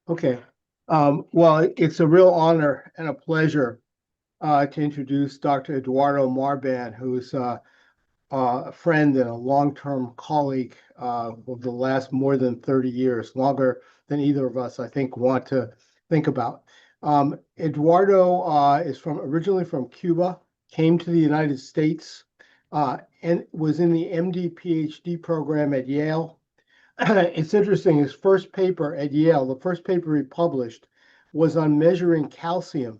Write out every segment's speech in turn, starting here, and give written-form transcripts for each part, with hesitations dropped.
Okay. Well, it's a real honor and a pleasure to introduce Dr. Eduardo Marbán, who's a friend and a long-term colleague of the last more than 30 years, longer than either of us, I think, want to think about. Eduardo is originally from Cuba, came to the United States, and was in the MD PhD program at Yale. It's interesting, his first paper at Yale, the first paper he published was on measuring calcium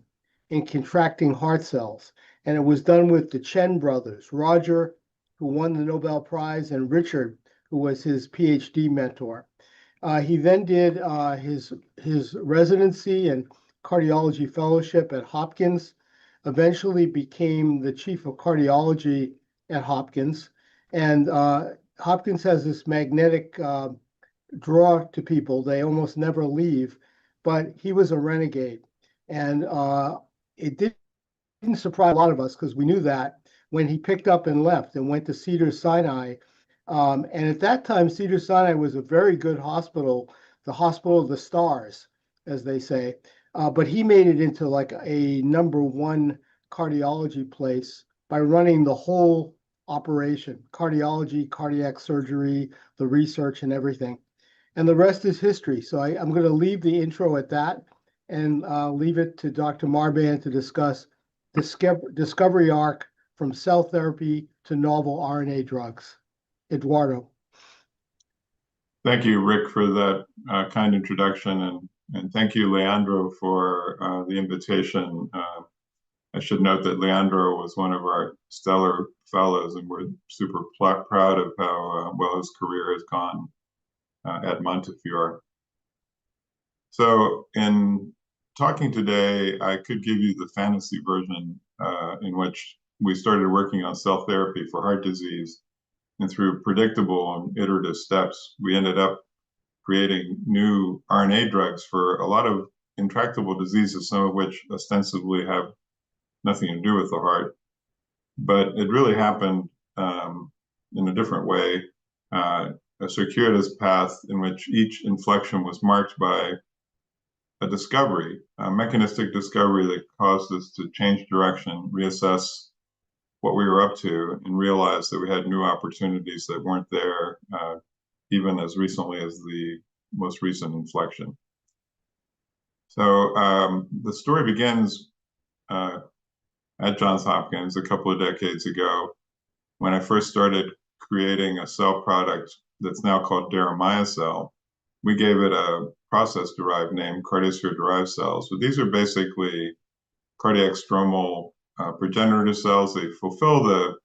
in contracting heart cells. And it was done with the Chen brothers, Roger, who won the Nobel Prize, and Richard, who was his PhD mentor. He then did his residency and cardiology fellowship at Hopkins, eventually became the chief of cardiology at Hopkins. And Hopkins has this magnetic draw to people. They almost never leave, but he was a renegade. And it didn't surprise a lot of us because we knew that when he picked up and left and went to Cedars-Sinai. And at that time, Cedars-Sinai was a very good hospital, the hospital of the stars, as they say. But he made it into like a #1 cardiology place by running the whole operation, cardiology, cardiac surgery, the research and everything. And the rest is history. So I'm going to leave the intro at that and leave it to Dr. Marbán to discuss discovery arc from cell therapy to novel RNA drugs. Eduardo. Thank you, Rick, for that kind introduction, and thank you, Leandro, for the invitation. I should note that Leandro was one of our stellar fellows, and we're super proud of how well his career has gone at Montefiore. So in talking today, I could give you the fantasy version in which we started working on cell therapy for heart disease. And through predictable and iterative steps, we ended up creating new RNA drugs for a lot of intractable diseases, some of which ostensibly have nothing to do with the heart. But it really happened in a different way, a circuitous path in which each inflection was marked by a discovery, a mechanistic discovery that caused us to change direction, reassess what we were up to, and realize that we had new opportunities that weren't there even as recently as the most recent inflection. So the story begins at Johns Hopkins a couple of decades ago when I first started creating a cell product that's now called deramiocel. We gave it a process-derived name, cardiosphere-derived cells. So these are basically cardiac stromal progenitor cells. They fulfill the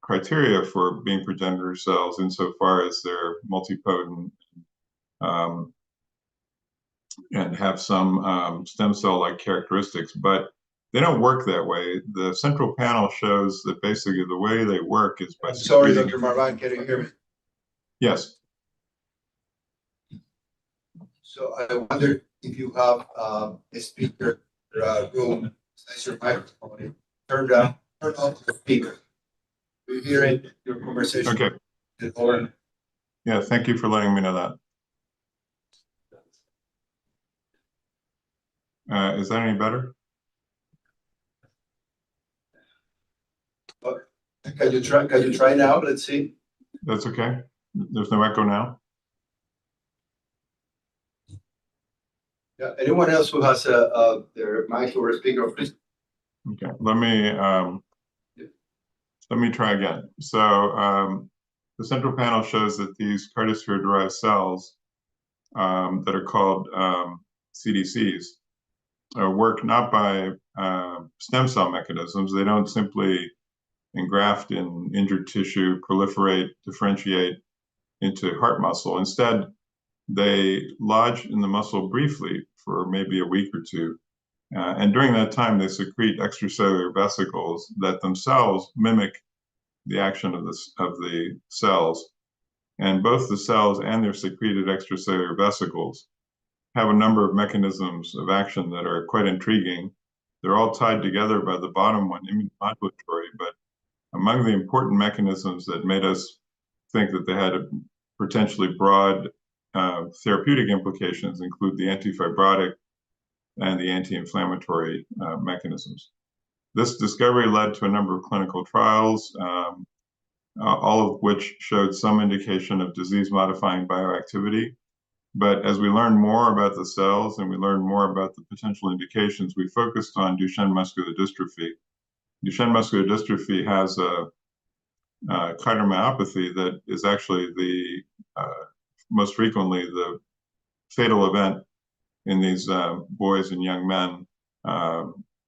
criteria for being progenitor cells insofar as they're multipotent and have some stem cell-like characteristics, but they don't work that way. The central panel shows that basically the way they work is by— Sorry, Dr. Marbán, can you hear me? Yes. So I wonder if you have a speaker room, place your microphone, turn off the speaker. We hear it, your conversation. Okay. Yeah, thank you for letting me know that. Is that any better? Can you try now? Let's see. That's okay. There's no echo now. Yeah. Anyone else who has their mic or a speaker, please. Okay. Let me try again. So the central panel shows that these cardiosphere-derived cells that are called CDCs work not by stem cell mechanisms. They don't simply engraft in injured tissue, proliferate, differentiate into heart muscle. Instead, they lodge in the muscle briefly for maybe a week or two. And during that time, they secrete extracellular vesicles that themselves mimic the action of the cells. And both the cells and their secreted extracellular vesicles have a number of mechanisms of action that are quite intriguing. They're all tied together by the bottom one, immunomodulatory, but among the important mechanisms that made us think that they had a potentially broad therapeutic implications include the antifibrotic and the anti-inflammatory mechanisms. This discovery led to a number of clinical trials, all of which showed some indication of disease-modifying bioactivity. But as we learned more about the cells and we learned more about the potential indications, we focused on Duchenne muscular dystrophy. Duchenne muscular dystrophy has a cardiomyopathy that is actually the most frequently the fatal event in these boys and young men.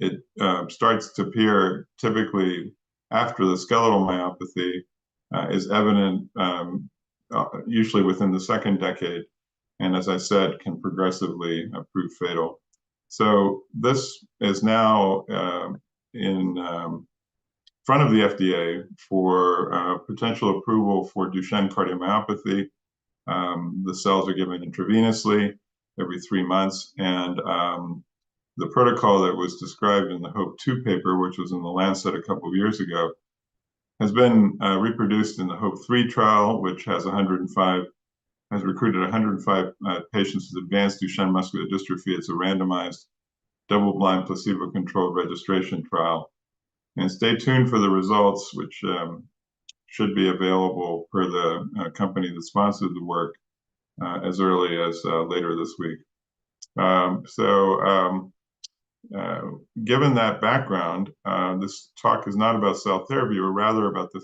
It starts to appear typically after the skeletal myopathy is evident, usually within the second decade, and as I said, can progressively prove fatal. So this is now in front of the FDA for potential approval for Duchenne cardiomyopathy. The cells are given intravenously every 3 months, and the protocol that was described in the HOPE-2 paper, which was in the Lancet a couple of years ago, has been reproduced in the HOPE-3 trial, which has recruited 105 patients with advanced Duchenne muscular dystrophy. It's a randomized, double-blind, placebo-controlled registration trial. And stay tuned for the results, which should be available per the company that sponsored the work as early as later this week. Given that background, this talk is not about cell therapy, but rather about the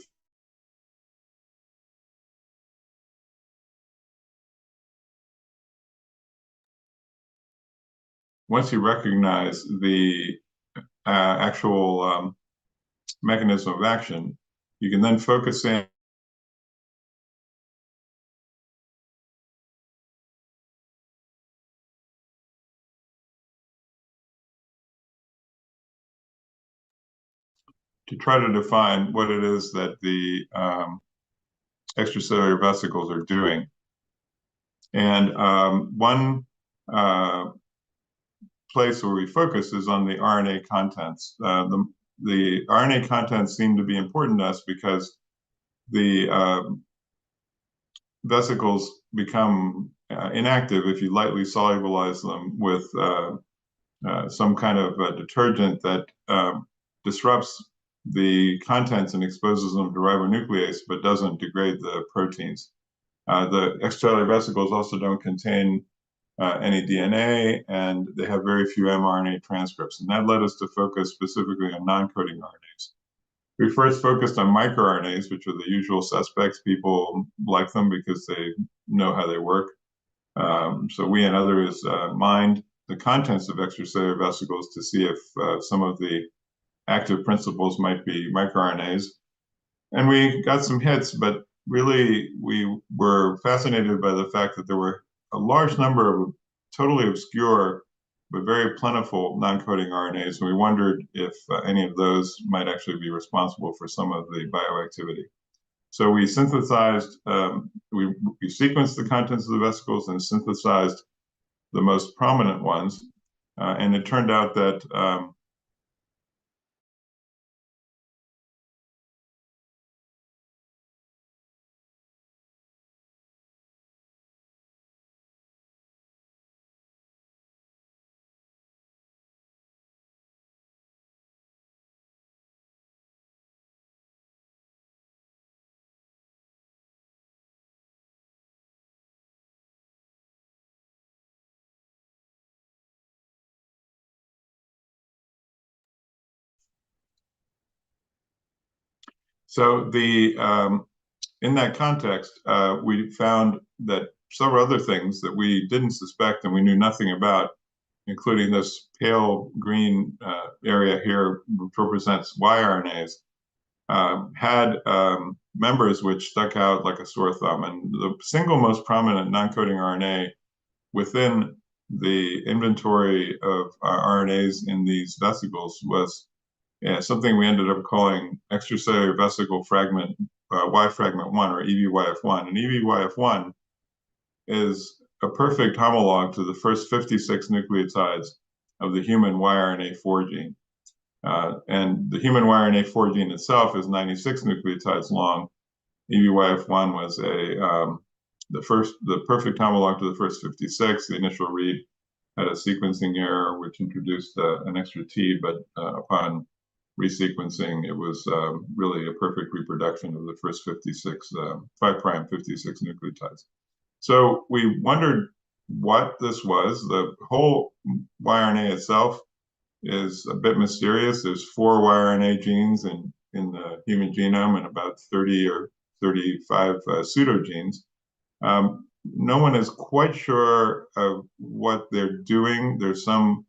once you recognize the actual mechanism of action, you can then focus in to try to define what it is that the extracellular vesicles are doing. And one place where we focus is on the RNA contents. The RNA contents seem to be important to us because the vesicles become inactive if you lightly solubilize them with some kind of detergent that disrupts the contents and exposes them to ribonuclease, but doesn't degrade the proteins. The extracellular vesicles also don't contain any DNA, and they have very few mRNA transcripts. And that led us to focus specifically on non-coding RNAs. We first focused on microRNAs, which are the usual suspects. People like them because they know how they work. So we and others mined the contents of extracellular vesicles to see if some of the active principles might be microRNAs. And we got some hits, but really we were fascinated by the fact that there were a large number of totally obscure but very plentiful non-coding RNAs, and we wondered if any of those might actually be responsible for some of the bioactivity. So we synthesized, we sequenced the contents of the vesicles and synthesized the most prominent ones, and it turned out that so in that context, we found that several other things that we didn't suspect and we knew nothing about, including this pale green area here, which represents yRNAs, had members which stuck out like a sore thumb. And the single most prominent non-coding RNA within the inventory of RNAs in these vesicles was something we ended up calling extracellular vesicle fragment Y fragment 1, or EVYF1. And EVYF1 is a perfect homologue to the first 56 nucleotides of the human yRNA4 gene. And the human yRNA4 gene itself is 96 nucleotides long. EVYF1 was a the perfect homolog to the first 56. The initial read had a sequencing error, which introduced an extra T, but upon resequencing, it was really a perfect reproduction of the first 56, 5' 56 nucleotides. So we wondered what this was. The whole yRNA itself is a bit mysterious. There's 4 yRNA genes in the human genome and about 30 or 35 pseudogenes. No one is quite sure of what they're doing. There's some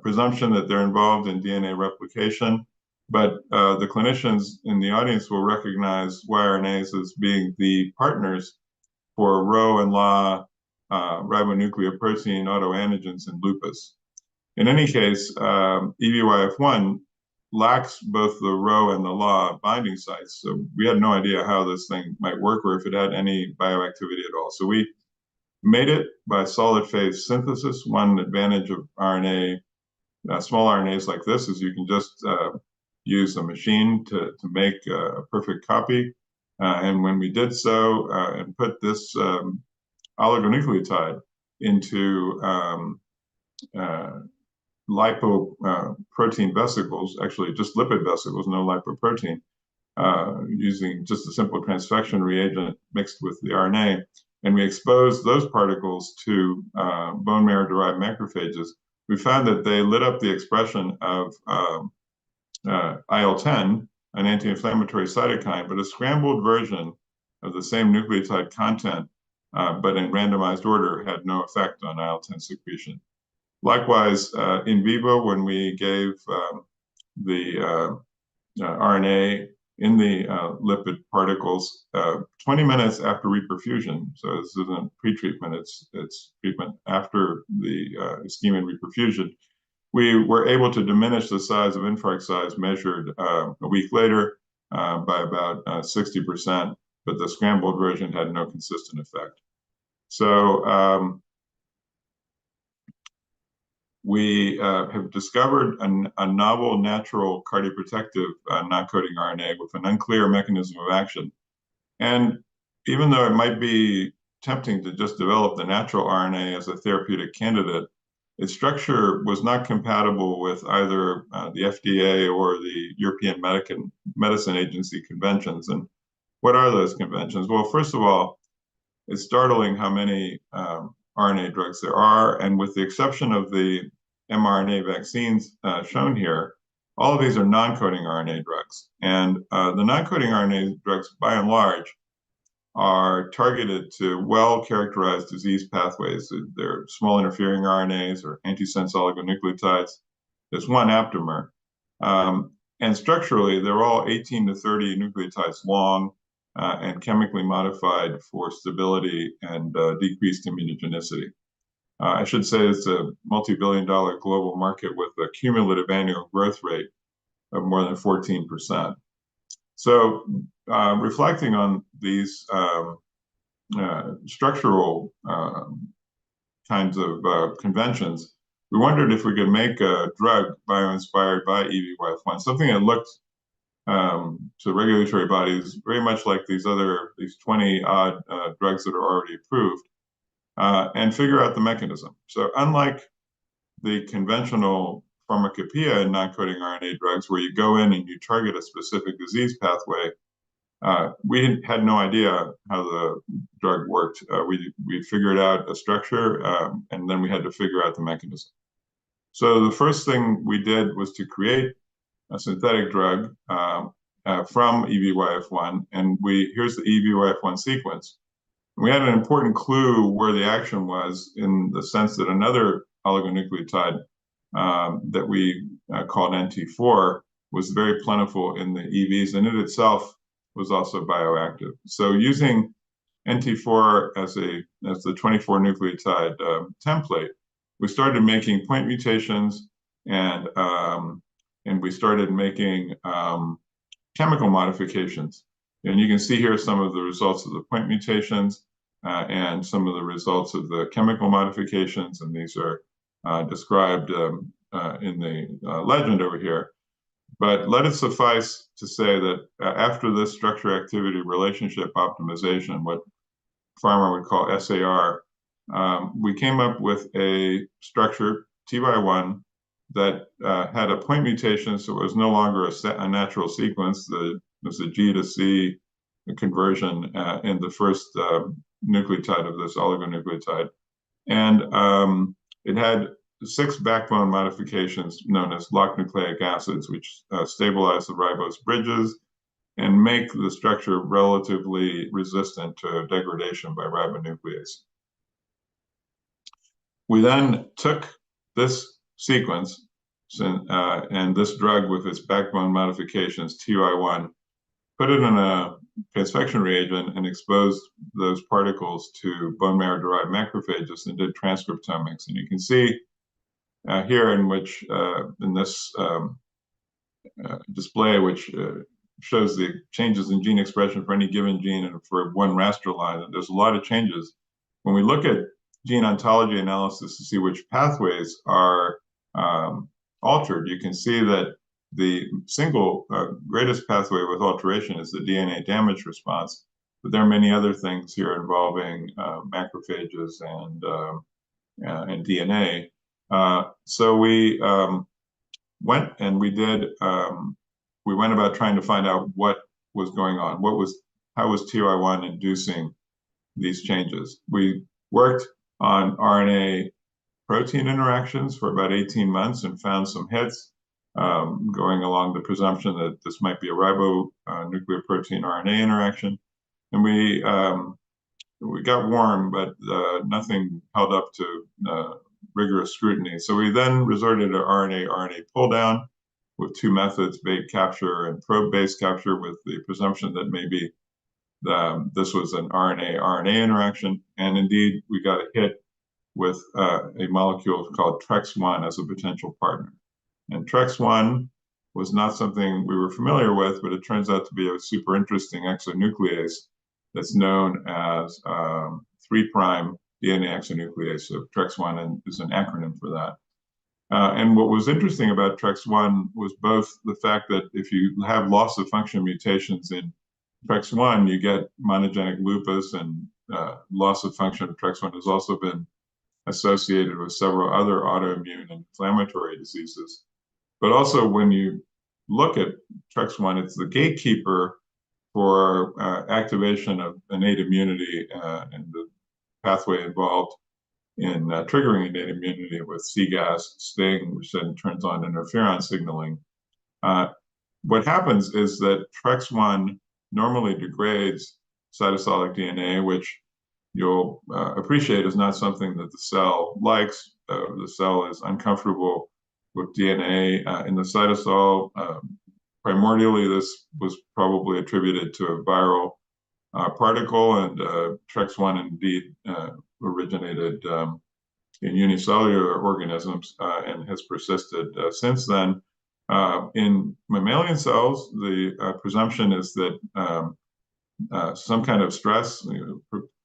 presumption that they're involved in DNA replication, but the clinicians in the audience will recognize yRNAs as being the partners for Rho and La ribonucleoprotein autoantigens in lupus. In any case, EVYF1 lacks both the Rho and the La binding sites, so we had no idea how this thing might work or if it had any bioactivity at all. So we made it by solid phase synthesis. One advantage of RNA, small RNAs like this, is you can just use a machine to make a perfect copy. And when we did so and put this oligonucleotide into lipoprotein vesicles, actually just lipid vesicles, no lipoprotein, using just a simple transfection reagent mixed with the RNA, and we exposed those particles to bone marrow-derived macrophages, we found that they lit up the expression of IL-10, an anti-inflammatory cytokine, but a scrambled version of the same nucleotide content, but in randomized order, had no effect on IL-10 secretion. Likewise, in vivo, when we gave the RNA in the lipid particles 20 minutes after reperfusion, so this isn't pre-treatment, it's treatment after the ischemia and reperfusion, we were able to diminish the size of infarct size measured a week later by about 60%, but the scrambled version had no consistent effect. So we have discovered a novel natural cardioprotective non-coding RNA with an unclear mechanism of action. And even though it might be tempting to just develop the natural RNA as a therapeutic candidate, its structure was not compatible with either the FDA or the European Medicine Agency conventions. And what are those conventions? Well, first of all, it's startling how many RNA drugs there are, and with the exception of the mRNA vaccines shown here, all of these are non-coding RNA drugs. And the non-coding RNA drugs, by and large, are targeted to well-characterized disease pathways. They're small interfering RNAs or antisense oligonucleotides. There's one aptamer. And structurally, they're all 18 to 30 nucleotides long and chemically modified for stability and decreased immunogenicity. I should say it's a multi-billion-dollar global market with a cumulative annual growth rate of more than 14%. So reflecting on these structural kinds of conventions, we wondered if we could make a drug bio-inspired by EVYF1, something that looked to regulatory bodies very much like these 20-odd drugs that are already approved, and figure out the mechanism. So unlike the conventional pharmacopoeia in non-coding RNA drugs, where you go in and you target a specific disease pathway, we had no idea how the drug worked. We figured out a structure, and then we had to figure out the mechanism. So the first thing we did was to create a synthetic drug from EVYF1, and here's the EVYF1 sequence. We had an important clue where the action was, in the sense that another oligonucleotide that we called NT4 was very plentiful in the EVs, and it itself was also bioactive. So using NT4 as the 24 nucleotide template, we started making point mutations, and we started making chemical modifications. And you can see here some of the results of the point mutations and some of the results of the chemical modifications, and these are described in the legend over here. But let it suffice to say that after this structure-activity relationship optimization, what Farmer would call SAR, we came up with a structure, TY1, that had a point mutation, so it was no longer a natural sequence. It was a G to C conversion in the first nucleotide of this oligonucleotide. And it had 6 backbone modifications known as locked nucleic acids, which stabilize the ribose bridges and make the structure relatively resistant to degradation by ribonuclease. We then took this sequence and this drug with its backbone modifications, TY1, put it in a transfection reagent and exposed those particles to bone marrow-derived macrophages and did transcriptomics. And you can see here in which, in this display, which shows the changes in gene expression for any given gene and for one raster line, and there's a lot of changes. When we look at gene ontology analysis to see which pathways are altered, you can see that the single greatest pathway with alteration is the DNA damage response, but there are many other things here involving macrophages and DNA. So we went and we went about trying to find out what was going on, how was TY1 inducing these changes. We worked on RNA protein interactions for about 18 months and found some hits going along the presumption that this might be a ribonucleoprotein RNA interaction. And we got warm, but nothing held up to rigorous scrutiny. So we then resorted to RNA pull down with 2 methods, bait capture and probe-based capture, with the presumption that maybe this was an RNA interaction. And indeed, we got a hit with a molecule called TREX1 as a potential partner. And TREX1 was not something we were familiar with, but it turns out to be a super interesting exonuclease that's known as 3' DNA exonuclease. So TREX1 is an acronym for that. And what was interesting about TREX1 was both the fact that if you have loss of function mutations in TREX1, you get monogenic lupus, and loss of function of TREX1 has also been associated with several other autoimmune and inflammatory diseases. But also, when you look at TREX1, it's the gatekeeper for activation of innate immunity and the pathway involved in triggering innate immunity with CGAS, STING, which then turns on interferon signaling. What happens is that TREX1 normally degrades cytosolic DNA, which you'll appreciate is not something that the cell likes. The cell is uncomfortable with DNA in the cytosol. Primordially, this was probably attributed to a viral particle, and TREX1 indeed originated in unicellular organisms and has persisted since then. In mammalian cells, the presumption is that some kind of stress,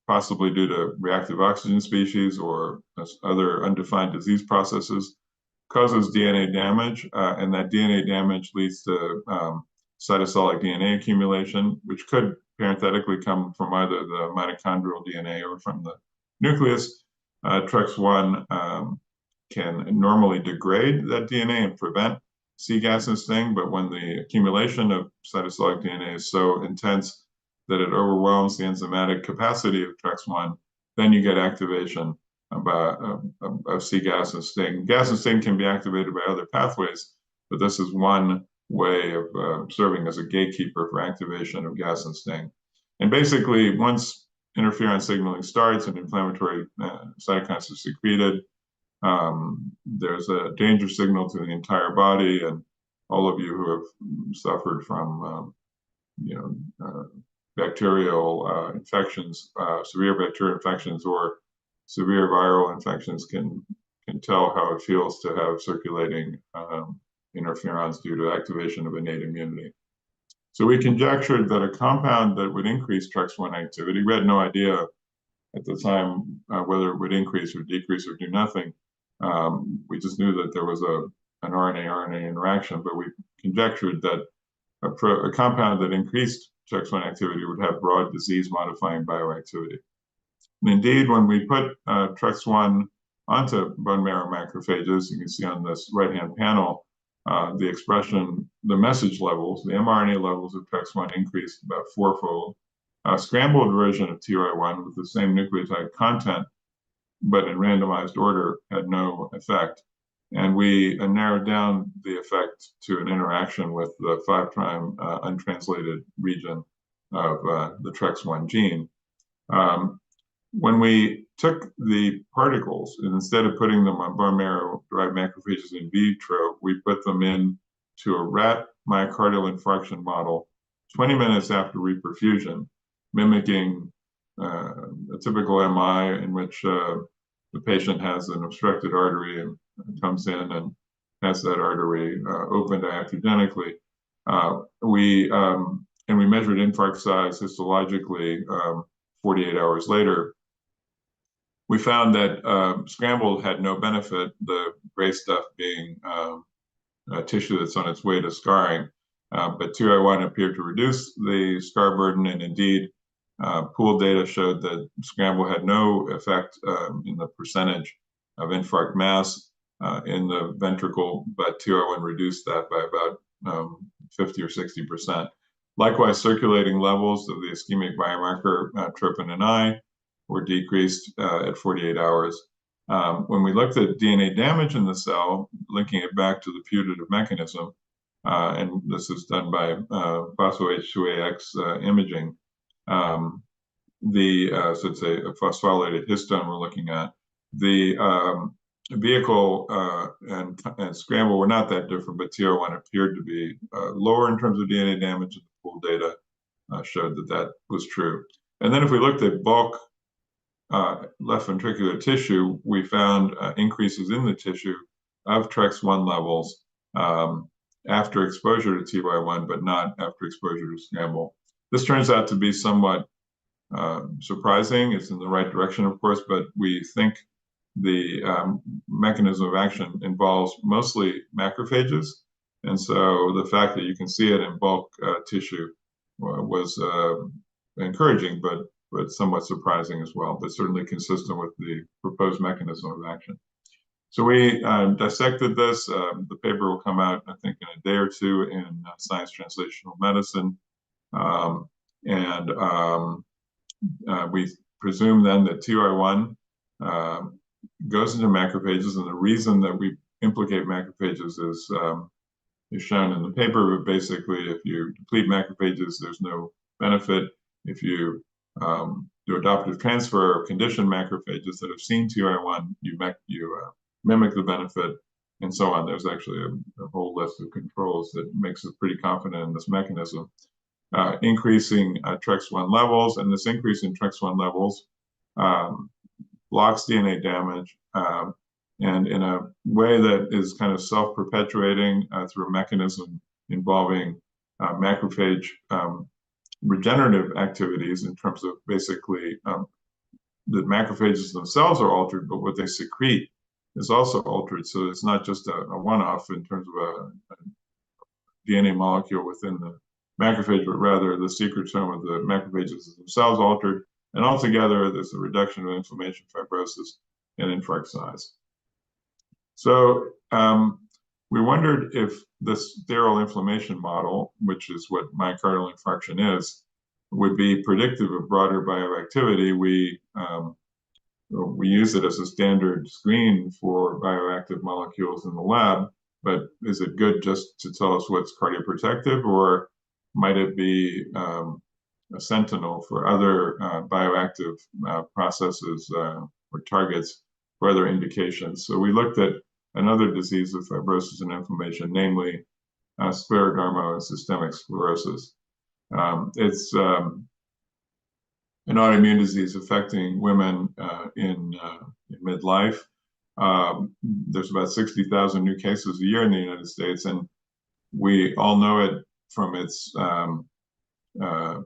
possibly due to reactive oxygen species or other undefined disease processes, causes DNA damage, and that DNA damage leads to cytosolic DNA accumulation, which could parenthetically come from either the mitochondrial DNA or from the nucleus. TREX1 can normally degrade that DNA and prevent CGAS and STING, but when the accumulation of cytosolic DNA is so intense that it overwhelms the enzymatic capacity of TREX1, then you get activation of CGAS and STING. Gas and STING can be activated by other pathways, but this is one way of serving as a gatekeeper for activation of gas and STING. And basically, once interferon signaling starts and inflammatory cytokines are secreted, there's a danger signal to the entire body. And all of you who have suffered from bacterial infections, severe bacterial infections or severe viral infections can tell how it feels to have circulating interferons due to activation of innate immunity. So we conjectured that a compound that would increase TREX1 activity, we had no idea at the time whether it would increase or decrease or do nothing. We just knew that there was an RNA-RNA interaction, but we conjectured that a compound that increased TREX1 activity would have broad disease-modifying bioactivity. And indeed, when we put TREX1 onto bone marrow macrophages, you can see on this right-hand panel, the expression, the message levels, the mRNA levels of TREX1 increased about fourfold. A scrambled version of TRY1 with the same nucleotide content, but in randomized order, had no effect. And we narrowed down the effect to an interaction with the 5' untranslated region of the TREX1 gene. When we took the particles, and instead of putting them on bone marrow-derived macrophages in vitro, we put them into a rat myocardial infarction model 20 minutes after reperfusion, mimicking a typical MI in which the patient has an obstructed artery and comes in and has that artery opened iatrogenically. We measured infarct size histologically 48 hours later. We found that scrambled had no benefit, the gray stuff being tissue that's on its way to scarring. But 2I1 appeared to reduce the scar burden, and indeed, pooled data showed that scramble had no effect in the percentage of infarct mass in the ventricle, but 2I1 reduced that by about 50 or 60%. Likewise, circulating levels of the ischemic biomarker troponin I were decreased at 48 hours. When we looked at DNA damage in the cell, linking it back to the putative mechanism, and this is done by phospho-H2AX imaging, so it's a phosphorylated histone we're looking at. The vehicle and scramble were not that different, but TR1 appeared to be lower in terms of DNA damage, and the pooled data showed that that was true. And then if we looked at bulk left ventricular tissue, we found increases in the tissue of TREX1 levels after exposure to TY1, but not after exposure to scramble. This turns out to be somewhat surprising. It's in the right direction, of course, but we think the mechanism of action involves mostly macrophages. And so the fact that you can see it in bulk tissue was encouraging, but somewhat surprising as well, but certainly consistent with the proposed mechanism of action. So we dissected this. The paper will come out, I think, in a day or two in Science Translational Medicine. We presume then that TY1 goes into macrophages, and the reason that we implicate macrophages is shown in the paper, but basically if you deplete macrophages, there's no benefit. If you do adoptive transfer or condition macrophages that have seen TY1, you mimic the benefit, and so on. There's actually a whole list of controls that makes us pretty confident in this mechanism. Increasing TREX1 levels, and this increase in TREX1 levels blocks DNA damage, and in a way that is kind of self-perpetuating through a mechanism involving macrophage regenerative activities, in terms of basically the macrophages themselves are altered, but what they secrete is also altered. So it's not just a one-off in terms of a DNA molecule within the macrophage, but rather the secretome of the macrophages themselves altered. And altogether, there's a reduction of inflammation, fibrosis, and infarct size. So we wondered if this sterile inflammation model, which is what myocardial infarction is, would be predictive of broader bioactivity. We use it as a standard screen for bioactive molecules in the lab, but is it good just to tell us what's cardioprotective, or might it be a sentinel for other bioactive processes or targets for other indications? So we looked at another disease of fibrosis and inflammation, namely scleroderma and systemic sclerosis. It's an autoimmune disease affecting women in midlife. There's about 60,000 new cases a year in the United States, and we all know it from its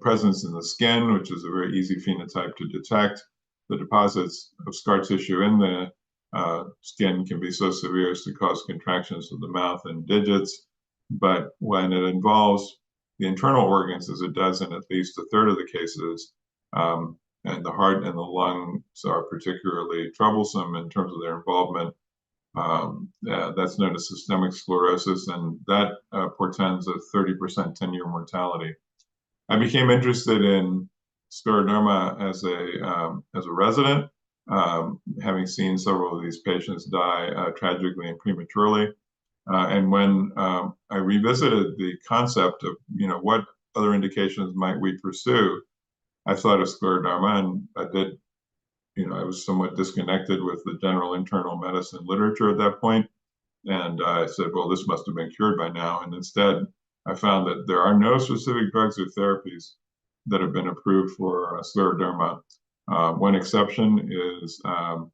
presence in the skin, which is a very easy phenotype to detect. The deposits of scar tissue in the skin can be so severe as to cause contractions of the mouth and digits. But when it involves the internal organs, as it does in at least a third of the cases, and the heart and the lungs are particularly troublesome in terms of their involvement, that's known as systemic sclerosis, and that portends a 30% 10-year mortality. I became interested in scleroderma as a resident, having seen several of these patients die tragically and prematurely. And when I revisited the concept of, what other indications might we pursue, I thought of scleroderma, and I was somewhat disconnected with the general internal medicine literature at that point. And I said, well, this must have been cured by now. And instead, I found that there are no specific drugs or therapies that have been approved for scleroderma. One exception is a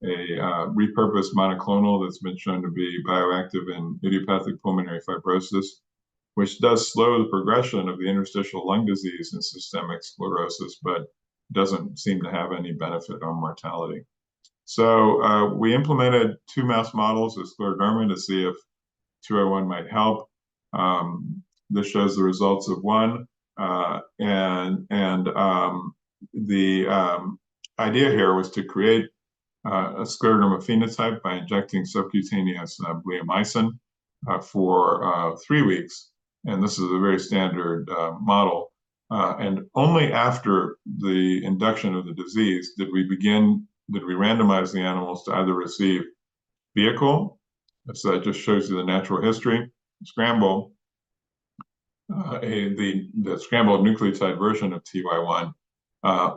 repurposed monoclonal that's been shown to be bioactive in idiopathic pulmonary fibrosis, which does slow the progression of the interstitial lung disease and systemic sclerosis, but doesn't seem to have any benefit on mortality. So we implemented 2 mouse models of scleroderma to see if 201 might help. This shows the results of one, and the idea here was to create a scleroderma phenotype by injecting subcutaneous bleomycin for 3 weeks, and this is a very standard model. And only after the induction of the disease did we randomize the animals to either receive vehicle, so that just shows you the natural history, scramble, the scrambled nucleotide version of TY1,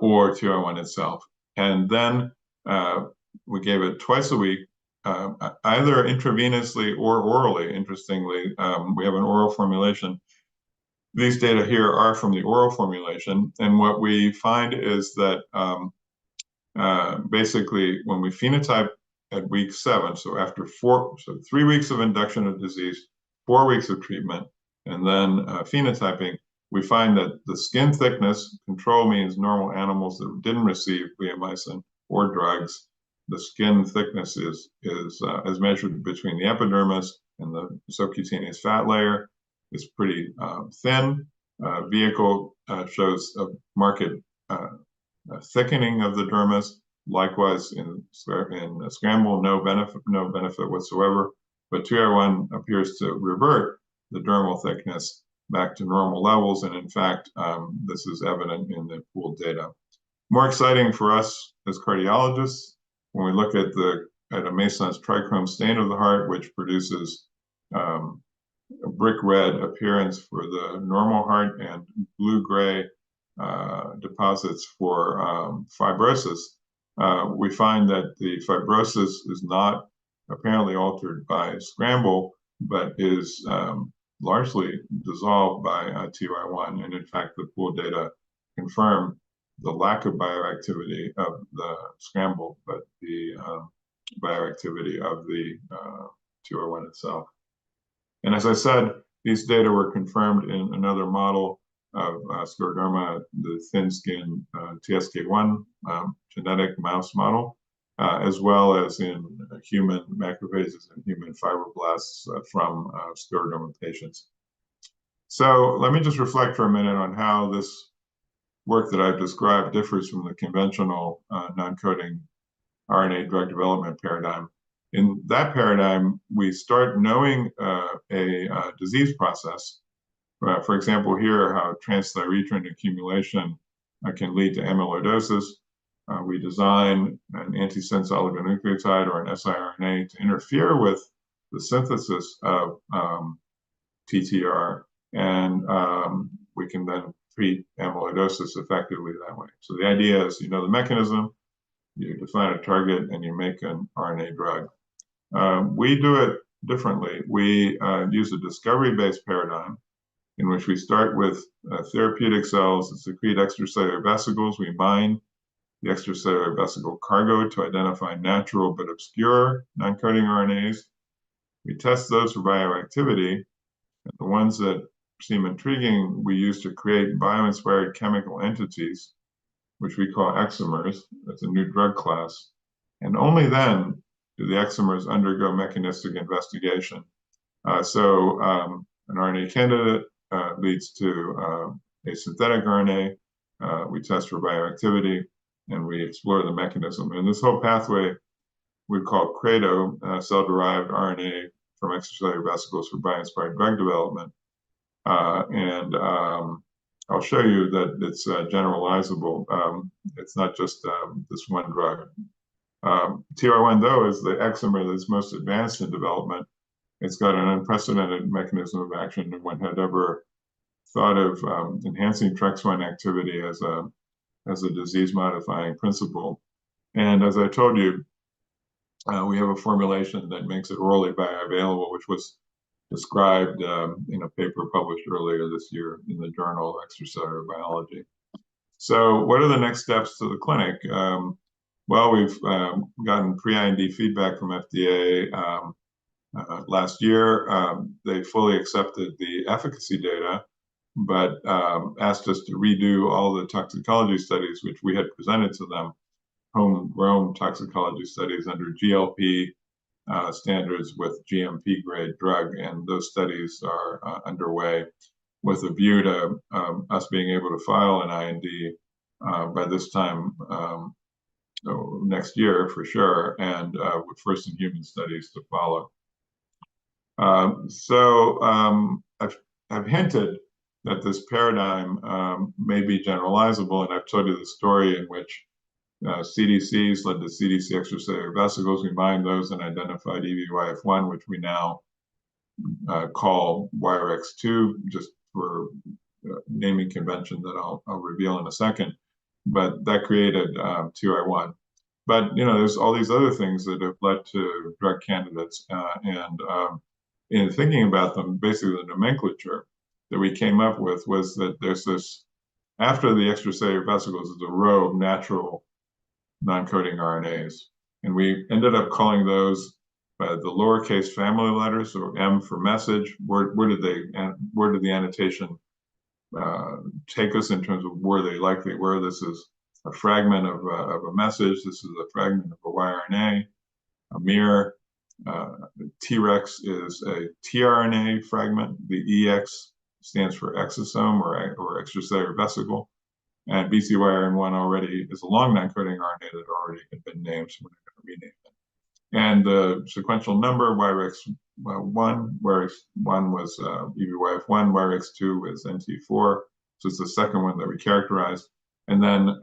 or TY1 itself. And then we gave it twice a week, either intravenously or orally. Interestingly, we have an oral formulation. These data here are from the oral formulation, and what we find is that basically when we phenotype at week 7, so after 3 weeks of induction of disease, 4 weeks of treatment, and then phenotyping, we find that the skin thickness, control means normal animals that didn't receive bleomycin or drugs, the skin thickness is measured between the epidermis and the subcutaneous fat layer. It's pretty thin. Vehicle shows a marked thickening of the dermis. Likewise, in scramble, no benefit whatsoever. But 201 appears to revert the dermal thickness back to normal levels, and in fact, this is evident in the pooled data. More exciting for us as cardiologists, when we look at a Mason's trichrome stain of the heart, which produces a brick red appearance for the normal heart and blue-gray deposits for fibrosis, we find that the fibrosis is not apparently altered by scramble, but is largely dissolved by TY1. And in fact, the pooled data confirm the lack of bioactivity of the scramble, but the bioactivity of the 201 itself. And as I said, these data were confirmed in another model of scleroderma, the thin-skin TSK1 genetic mouse model, as well as in human macrophages and human fibroblasts from scleroderma patients. So let me just reflect for a minute on how this work that I've described differs from the conventional non-coding RNA drug development paradigm. In that paradigm, we start knowing a disease process. For example, here, how transthyretin accumulation can lead to amyloidosis. We design an antisense oligonucleotide or an siRNA to interfere with the synthesis of TTR, and we can then treat amyloidosis effectively that way. So the idea is, you know the mechanism, you define a target, and you make an RNA drug. We do it differently. We use a discovery-based paradigm in which we start with therapeutic cells that secrete extracellular vesicles. We mine the extracellular vesicle cargo to identify natural but obscure non-coding RNAs. We test those for bioactivity. And the ones that seem intriguing, we use to create bio-inspired chemical entities, which we call Xomers. That's a new drug class. And only then do the Xomers undergo mechanistic investigation. So an RNA candidate leads to a synthetic RNA. We test for bioactivity, and we explore the mechanism. And this whole pathway we call CRADO, cell-derived RNA from extracellular vesicles for bio-inspired drug development. I'll show you that it's generalizable. It's not just this one drug. TR1, though, is the Xmer that's most advanced in development. It's got an unprecedented mechanism of action. No one had ever thought of enhancing TREX1 activity as a disease-modifying principle. And as I told you, we have a formulation that makes it orally bioavailable, which was described in a paper published earlier this year in the Journal of Extracellular Biology. So what are the next steps to the clinic? Well, we've gotten pre-IND feedback from FDA last year. They fully accepted the efficacy data, but asked us to redo all the toxicology studies, which we had presented to them, homegrown toxicology studies under GLP standards with GMP grade drug, and those studies are underway with a view to us being able to file an IND by this time next year for sure, and with first in human studies to follow. I've hinted that this paradigm may be generalizable, and I've told you the story in which CDCs led to CDC extracellular vesicles. We mined those and identified EVYF1, which we now call WireX2, just for naming convention that I'll reveal in a second. But that created 2I1. But there's all these other things that have led to drug candidates, and in thinking about them, basically the nomenclature that we came up with was that there's this, after the extracellular vesicles is a row of natural non-coding RNAs, and we ended up calling those by the lowercase family letters, so M for message. Where did the annotation take us in terms of where they likely were? This is a fragment of a message. This is a fragment of a YRNA, a mirror. Trex is a tRNA fragment. The EX stands for exosome or extracellular vesicle. And BCYRN1 already is a long non-coding RNA that already had been named, so we're not going to rename it. And the sequential number, WireX1 was EVYF1, WireX2 was NT4, so it's the second one that we characterized. And then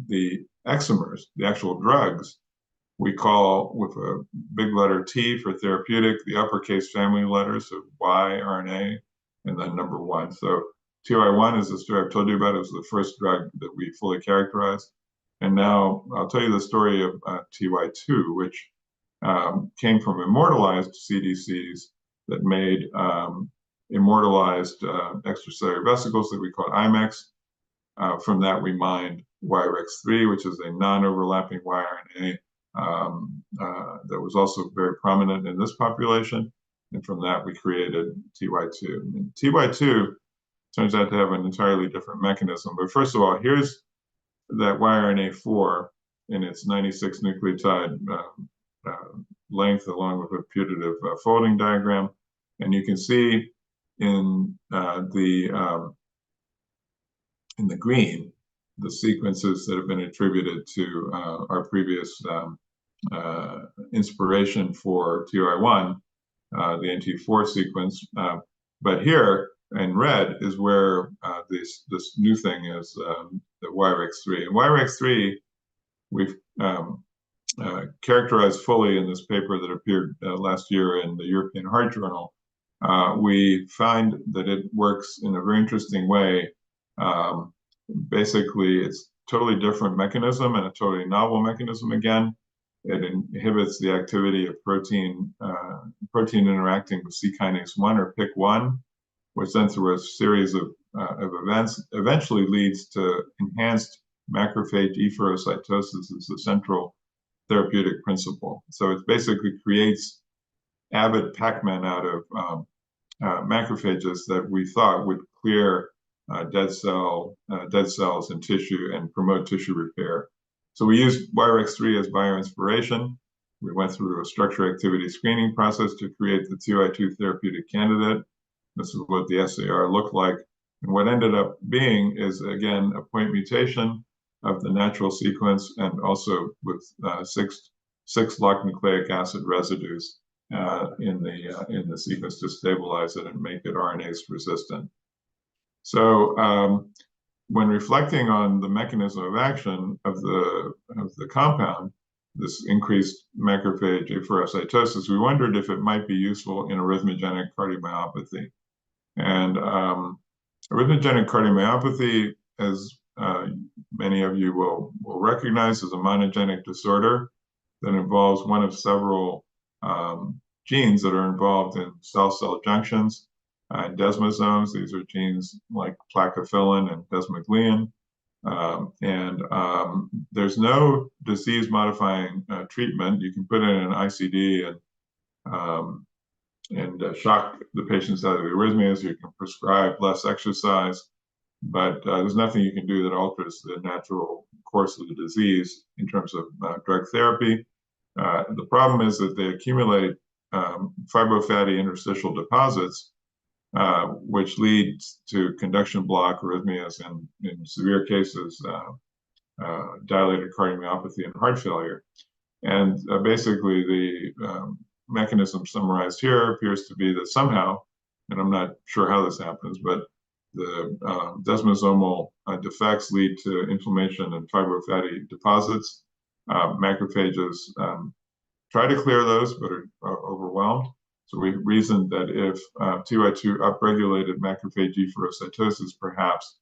the Xmers, the actual drugs, we call with a big letter T for therapeutic, the uppercase family letters of YRNA, and then number 1. So TY1 is the story I've told you about. It was the first drug that we fully characterized. And now I'll tell you the story of TY2, which came from immortalized CDCs that made immortalized extracellular vesicles that we call IMEX. From that, we mined WireX3, which is a non-overlapping YRNA that was also very prominent in this population. And from that, we created TY2. And TY2 turns out to have an entirely different mechanism. But first of all, here's that YRNA4 in its 96 nucleotide length, along with a putative folding diagram. And you can see in the green the sequences that have been attributed to our previous inspiration for TI1, the NT4 sequence. But here in red is where this new thing is, the WireX3. And WireX3 we've characterized fully in this paper that appeared last year in the European Heart Journal. We find that it works in a very interesting way. Basically, it's totally different mechanism and a totally novel mechanism again. It inhibits the activity of protein interacting with C kinase 1 or PIC1, which then through a series of events eventually leads to enhanced macrophage efferocytosis as the central therapeutic principle. So it basically creates avid Pac-Man out of macrophages that we thought would clear dead cells in tissue and promote tissue repair. So we used WireX3 as bioinspiration. We went through a structure activity screening process to create the TI2 therapeutic candidate. This is what the SAR looked like. And what ended up being is, again, a point mutation of the natural sequence, and also with six locked nucleic acid residues in the sequence to stabilize it and make it RNase resistant. So when reflecting on the mechanism of action of the compound, this increased macrophage apherocytosis, we wondered if it might be useful in arrhythmogenic cardiomyopathy. And arrhythmogenic cardiomyopathy, as many of you will recognize, is a monogenic disorder that involves one of several genes that are involved in cell-cell junctions and desmosomes. These are genes like plakophilin and desmoglein. There's no disease-modifying treatment. You can put in an ICD and shock the patients out of the arrhythmias. You can prescribe less exercise, but there's nothing you can do that alters the natural course of the disease in terms of drug therapy. The problem is that they accumulate fibrofatty interstitial deposits, which leads to conduction block arrhythmias and, in severe cases, dilated cardiomyopathy and heart failure. And basically, the mechanism summarized here appears to be that somehow, and I'm not sure how this happens, but the desmosomal defects lead to inflammation and fibrofatty deposits. Macrophages try to clear those, but are overwhelmed. So we reasoned that if TY2 upregulated macrophage efferocytosis, perhaps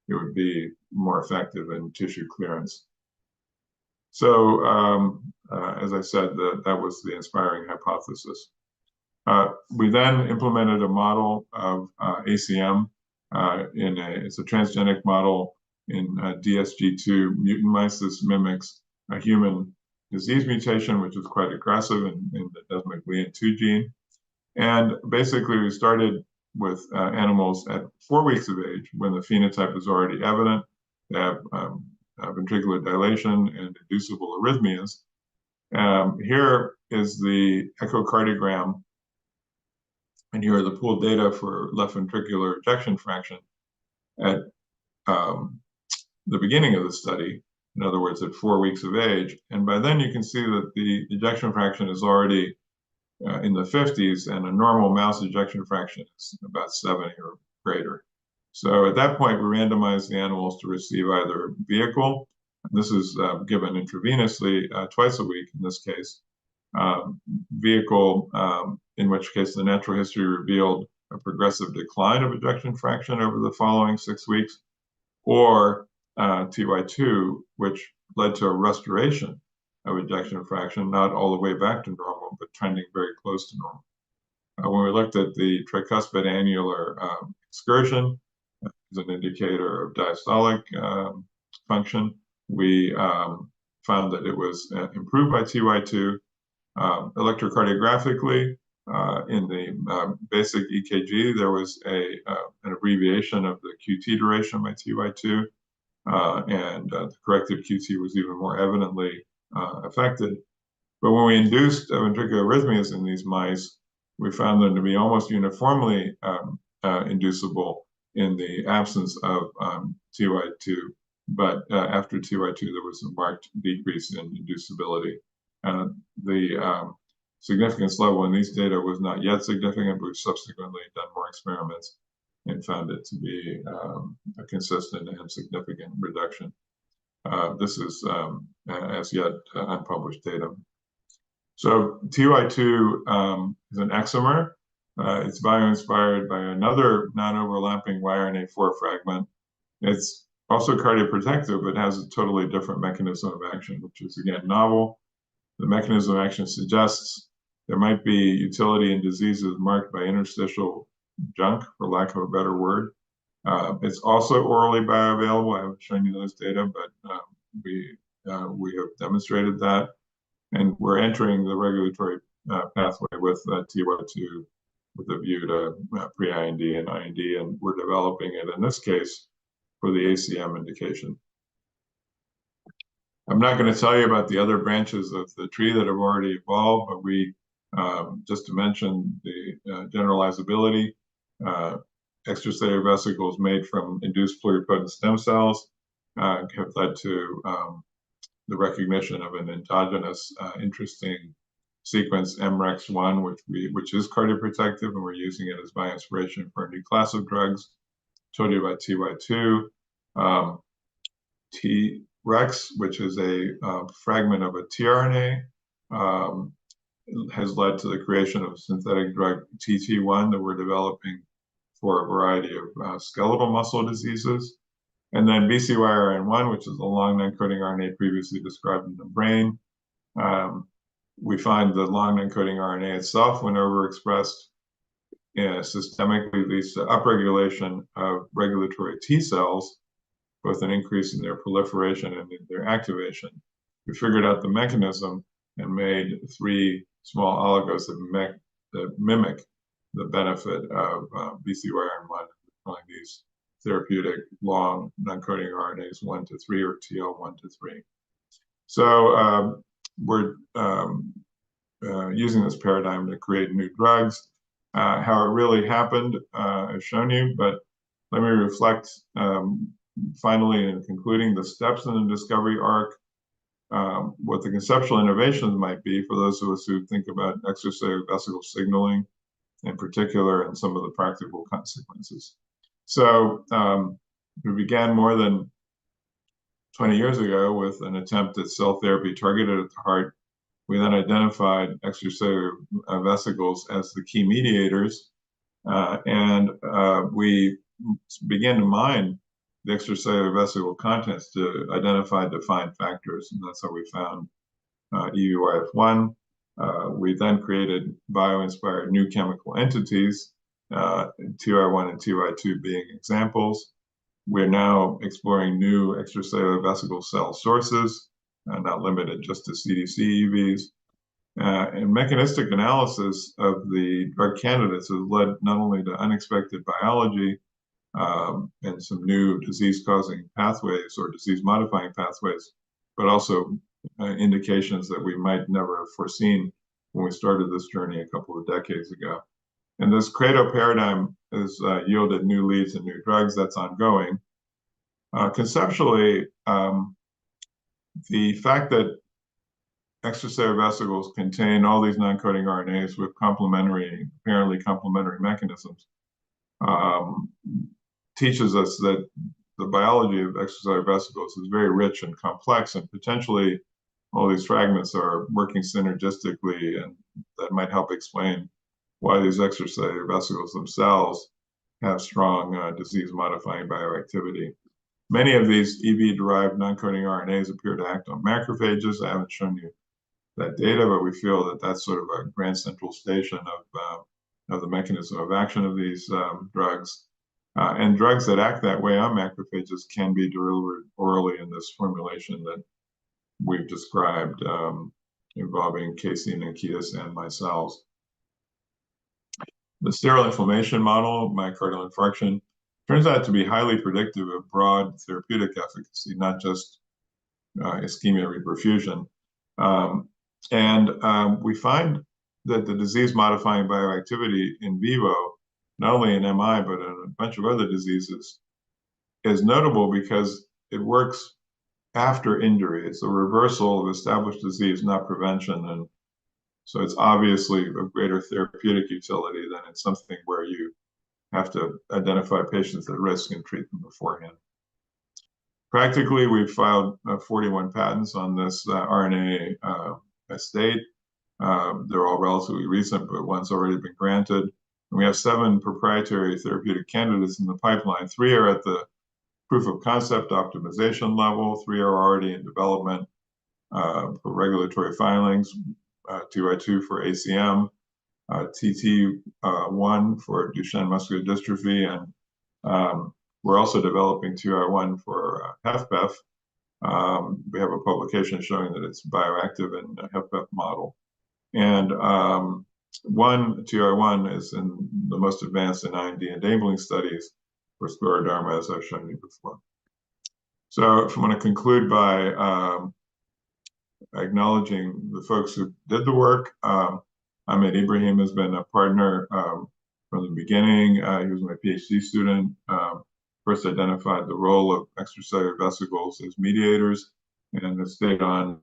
it would be more effective in tissue clearance. So as I said, that was the inspiring hypothesis. We then implemented a model of ACM it's a transgenic model in DSG2 mutant mice. This mimics a human disease mutation, which is quite aggressive in the desmoglein-2 gene. And basically, we started with animals at 4 weeks of age, when the phenotype is already evident. They have ventricular dilation and inducible arrhythmias. Here is the echocardiogram, and here are the pooled data for left ventricular ejection fraction at the beginning of the study, in other words, at 4 weeks of age. And by then you can see that the ejection fraction is already in the 50s, and a normal mouse ejection fraction is about 70 or greater. So at that point, we randomized the animals to receive either vehicle, this is given intravenously twice a week in this case, vehicle, in which case the natural history revealed a progressive decline of ejection fraction over the following 6 weeks, or TY2, which led to a restoration of ejection fraction, not all the way back to normal, but trending very close to normal. When we looked at the tricuspid annular excursion as an indicator of diastolic function, we found that it was improved by TY2. Electrocardiographically, in the basic EKG, there was an abbreviation of the QT duration by TY2, and the corrective QT was even more evidently affected. But when we induced ventricular arrhythmias in these mice, we found them to be almost uniformly inducible in the absence of TY2. But after TY2, there was a marked decrease in inducibility. The significance level in these data was not yet significant, but we've subsequently done more experiments and found it to be a consistent and significant reduction. This is as yet unpublished data. So TY2 is an Xmer. It's bio-inspired by another non-overlapping yRNA4 fragment. It's also cardioprotective, but has a totally different mechanism of action, which is, again, novel. The mechanism of action suggests there might be utility in diseases marked by interstitial junk, for lack of a better word. It's also orally bioavailable. I haven't shown you those data, but we have demonstrated that. And we're entering the regulatory pathway with TY2 with a view to pre-IND and IND, and we're developing it, in this case, for the ACM indication. I'm not going to tell you about the other branches of the tree that have already evolved, but we, just to mention the generalizability, extracellular vesicles made from induced pluripotent stem cells have led to the recognition of an endogenous interesting sequence, MREX1, which is cardioprotective, and we're using it as by inspiration for a new class of drugs. Told you about TY2. T-Rex, which is a fragment of a tRNA, has led to the creation of a synthetic drug TT1 that we're developing for a variety of skeletal muscle diseases. And then BCYRN1, which is a long non-coding RNA previously described in the brain. We find the long non-coding RNA itself, when overexpressed systemically, leads to upregulation of regulatory T cells, both an increase in their proliferation and in their activation. We figured out the mechanism and made 3 small oligos that mimic the benefit of BCYRN1, calling these therapeutic long non-coding RNAs 1 to 3 or TL1 to 3. So we're using this paradigm to create new drugs. How it really happened, I've shown you, but let me reflect finally in concluding the steps in the discovery arc, what the conceptual innovations might be for those of us who think about extracellular vesicle signaling in particular and some of the practical consequences. So we began more than 20 years ago with an attempt at cell therapy targeted at the heart. We then identified extracellular vesicles as the key mediators, and we began to mine the extracellular vesicle contents to identify defined factors, and that's how we found EVYF1. We then created bio-inspired new chemical entities, TY1 and TY2 being examples. We're now exploring new extracellular vesicle cell sources, not limited just to CDC EVs. And mechanistic analysis of the drug candidates has led not only to unexpected biology and some new disease-causing pathways or disease-modifying pathways, but also indications that we might never have foreseen when we started this journey a couple of decades ago. And this credo paradigm has yielded new leads and new drugs. That's ongoing. Conceptually, the fact that extracellular vesicles contain all these non-coding RNAs with apparently complementary mechanisms teaches us that the biology of extracellular vesicles is very rich and complex, and potentially all these fragments are working synergistically, and that might help explain why these extracellular vesicles themselves have strong disease-modifying bioactivity. Many of these EV-derived non-coding RNAs appear to act on macrophages. I haven't shown you that data, but we feel that that's sort of a grand central station of the mechanism of action of these drugs. And drugs that act that way on macrophages can be delivered orally in this formulation that we've described, involving casein and chitosan micelles. The sterile inflammation model, myocardial infarction, turns out to be highly predictive of broad therapeutic efficacy, not just ischemia reperfusion. We find that the disease-modifying bioactivity in vivo, not only in MI, but in a bunch of other diseases, is notable because it works after injury. It's a reversal of established disease, not prevention. And so it's obviously of greater therapeutic utility than in something where you have to identify patients at risk and treat them beforehand. Practically, we've filed 41 patents on this RNA estate. They're all relatively recent, but one's already been granted. And we have 7 proprietary therapeutic candidates in the pipeline. 3 are at the proof of concept optimization level. 3 are already in development for regulatory filings. TY2 for ACM, TT1 for Duchenne muscular dystrophy, and we're also developing TY1 for HFpEF. We have a publication showing that it's bioactive in a HFpEF model. And TY1 is in the most advanced in IND enabling studies for scleroderma, as I've shown you before. So if I want to conclude by acknowledging the folks who did the work, Ahmed Ibrahim has been a partner from the beginning. He was my PhD student. First identified the role of extracellular vesicles as mediators, and has stayed on.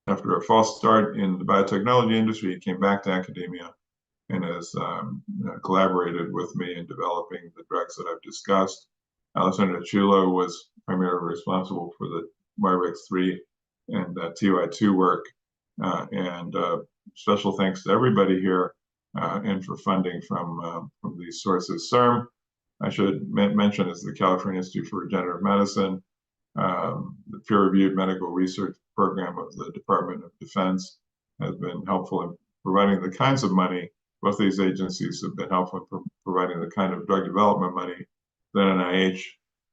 After a false start in the biotechnology industry, he came back to academia and has collaborated with me in developing the drugs that I've discussed. Alessandro Chulo was primarily responsible for the YRX3 and TOI2 work. And special thanks to everybody here and for funding from these sources. CIRM, I should mention, is the California Institute for Regenerative Medicine, the peer-reviewed medical research program of the Department of Defense, has been helpful in providing the kinds of money. Both these agencies have been helpful in providing the kind of drug development money that NIH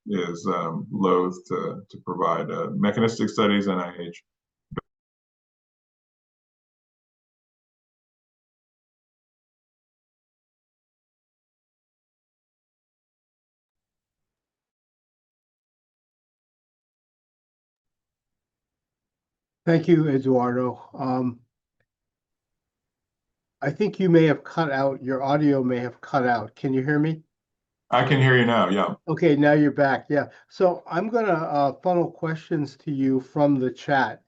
is loath to provide. Mechanistic studies, NIH. Thank you, Eduardo. I think you may have cut out, your audio may have cut out. Can you hear me? I can hear you now, yeah. Okay, now you're back. Yeah. So I'm going to funnel questions to you from the chat.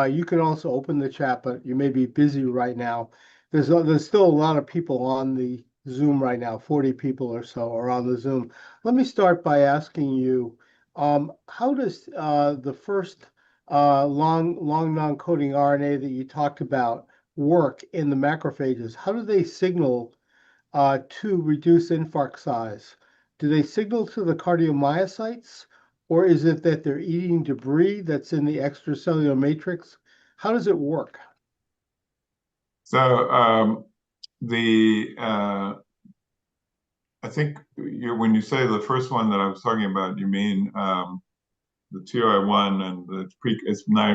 You can also open the chat, but you may be busy right now. There's still a lot of people on the Zoom right now, 40 people or so are on the Zoom. Let me start by asking you, how does the first long non-coding RNA that you talked about work in the macrophages? How do they signal to reduce infarct size? Do they signal to the cardiomyocytes, or is it that they're eating debris that's in the extracellular matrix? How does it work? So I think when you say the first one that I was talking about, you mean the TOI1 and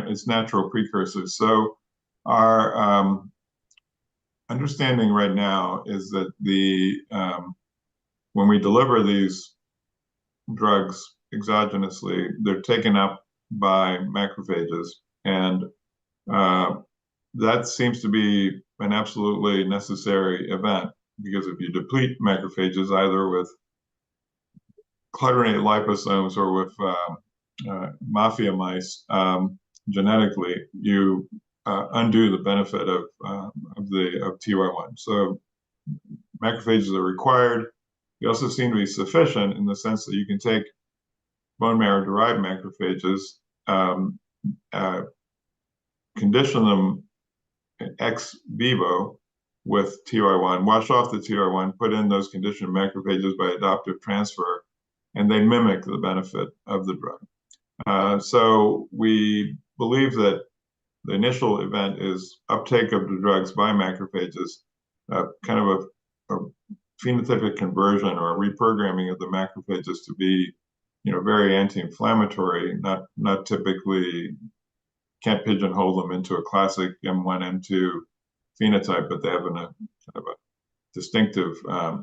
its natural precursors. So our understanding right now is that when we deliver these drugs exogenously, they're taken up by macrophages, and that seems to be an absolutely necessary event, because if you deplete macrophages either with chlorinated liposomes or with mafia mice genetically, you undo the benefit of TOI1. So macrophages are required. They also seem to be sufficient in the sense that you can take bone marrow-derived macrophages, condition them ex vivo with TOI1, wash off the TOI1, put in those conditioned macrophages by adoptive transfer, and they mimic the benefit of the drug. So we believe that the initial event is uptake of the drugs by macrophages, kind of a phenotypic conversion or a reprogramming of the macrophages to be, very anti-inflammatory, not typically, can't pigeonhole them into a classic M1, M2 phenotype, but they have kind of a distinctive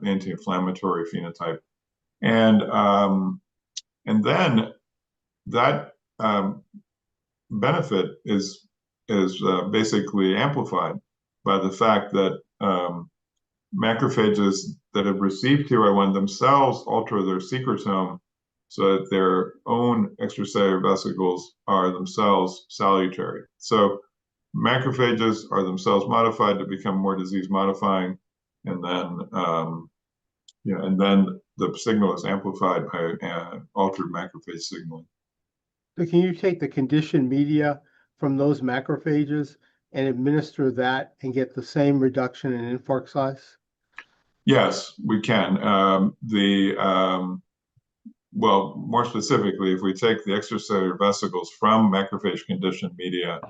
anti-inflammatory phenotype. And then that benefit is basically amplified by the fact that macrophages that have received TOI1 themselves alter their secretome so that their own extracellular vesicles are themselves salutary. So macrophages are themselves modified to become more disease modifying, and then the signal is amplified by altered macrophage signaling. So can you take the conditioned media from those macrophages and administer that and get the same reduction in infarct size? Yes, we can. Well, more specifically, if we take the extracellular vesicles from macrophage conditioned media,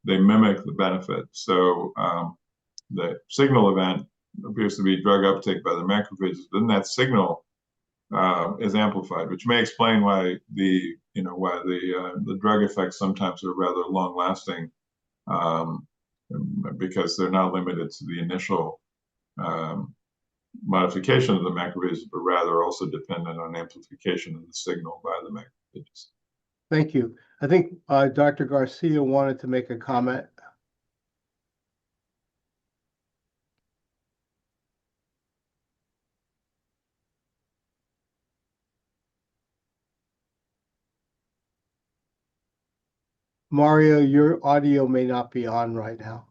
they mimic the benefit. So the signal event appears to be drug uptake by the macrophages, then that signal is amplified, which may explain why the drug effects sometimes are rather long lasting, because they're not limited to the initial modification of the macrophages, but rather also dependent on amplification of the signal by the macrophages. Thank you. I think Dr. Garcia wanted to make a comment. Mario, your audio may not be on right now.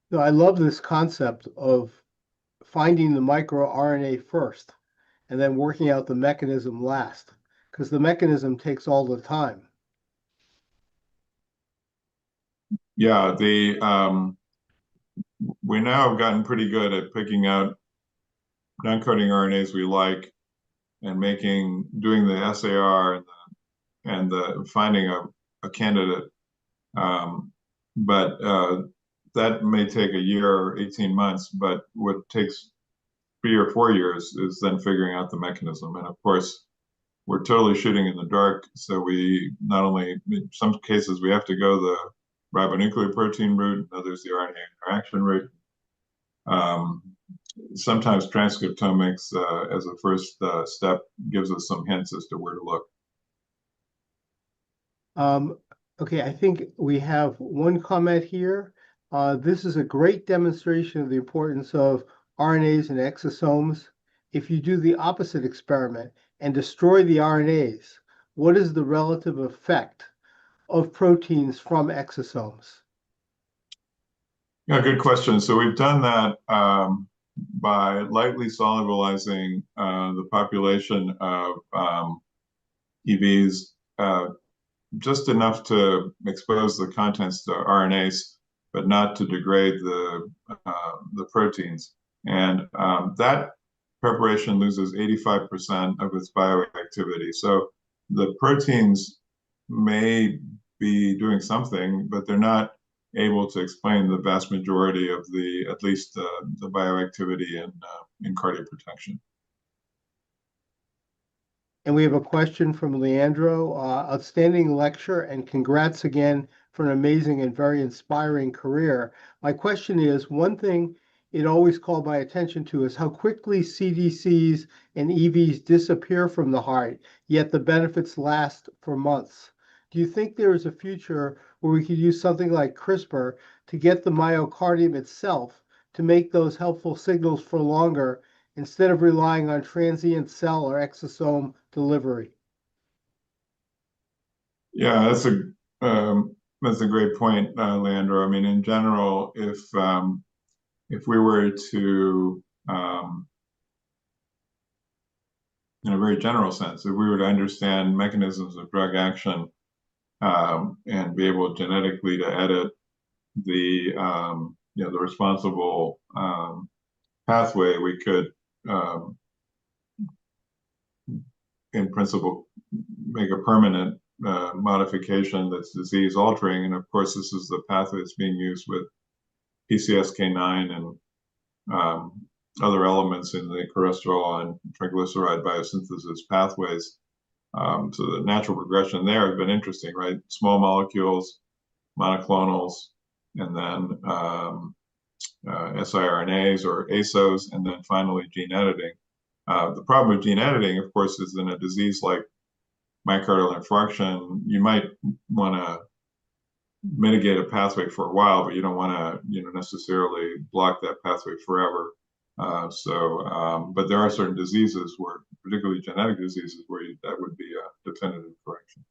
No, I love this concept of finding the microRNA first and then working out the mechanism last, because the mechanism takes all the time. Yeah, we now have gotten pretty good at picking out non-coding RNAs we like and doing the SAR and the finding a candidate. But that may take a year or 18 months, but what takes 3 or 4 years is then figuring out the mechanism. And of course, we're totally shooting in the dark. So we not only, in some cases, we have to go the ribonucleoprotein route, in others the RNA interaction route. Sometimes transcriptomics as a first step gives us some hints as to where to look. Okay, I think we have one comment here. This is a great demonstration of the importance of RNAs and exosomes. If you do the opposite experiment and destroy the RNAs, what is the relative effect of proteins from exosomes? Yeah, good question. So we've done that by lightly solubilizing the population of EVs just enough to expose the contents to RNase, but not to degrade the proteins. And that preparation loses 85% of its bioactivity. So the proteins may be doing something, but they're not able to explain the vast majority of at least the bioactivity in cardioprotection. And we have a question from Leandro. Outstanding lecture and congrats again for an amazing and very inspiring career. My question is, one thing it always called my attention to is how quickly CDCs and EVs disappear from the heart, yet the benefits last for months. Do you think there is a future where we could use something like CRISPR to get the myocardium itself to make those helpful signals for longer instead of relying on transient cell or exosome delivery? Yeah, that's a great point, Leandro. I mean, in general, if we were to, in a very general sense, if we were to understand mechanisms of drug action and be able genetically to edit the responsible pathway, we could, in principle, make a permanent modification that's disease altering. And of course, this is the pathway that's being used with PCSK9 and other elements in the cholesterol and triglyceride biosynthesis pathways. So the natural progression there has been interesting, right? Small molecules, monoclonals, and then siRNAs or ASOs, and then finally gene editing. The problem with gene editing, of course, is in a disease like myocardial infarction, you might want to mitigate a pathway for a while, but you don't want to, necessarily block that pathway forever. But there are certain diseases where, particularly genetic diseases, where that would be a definitive correction.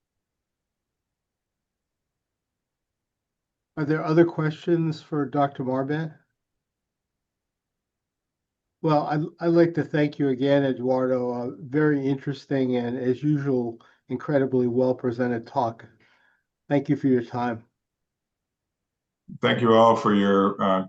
Are there other questions for Dr. Marbán? Well, I'd like to thank you again, Eduardo. Very interesting and, as usual, incredibly well presented talk. Thank you for your time. Thank you all for your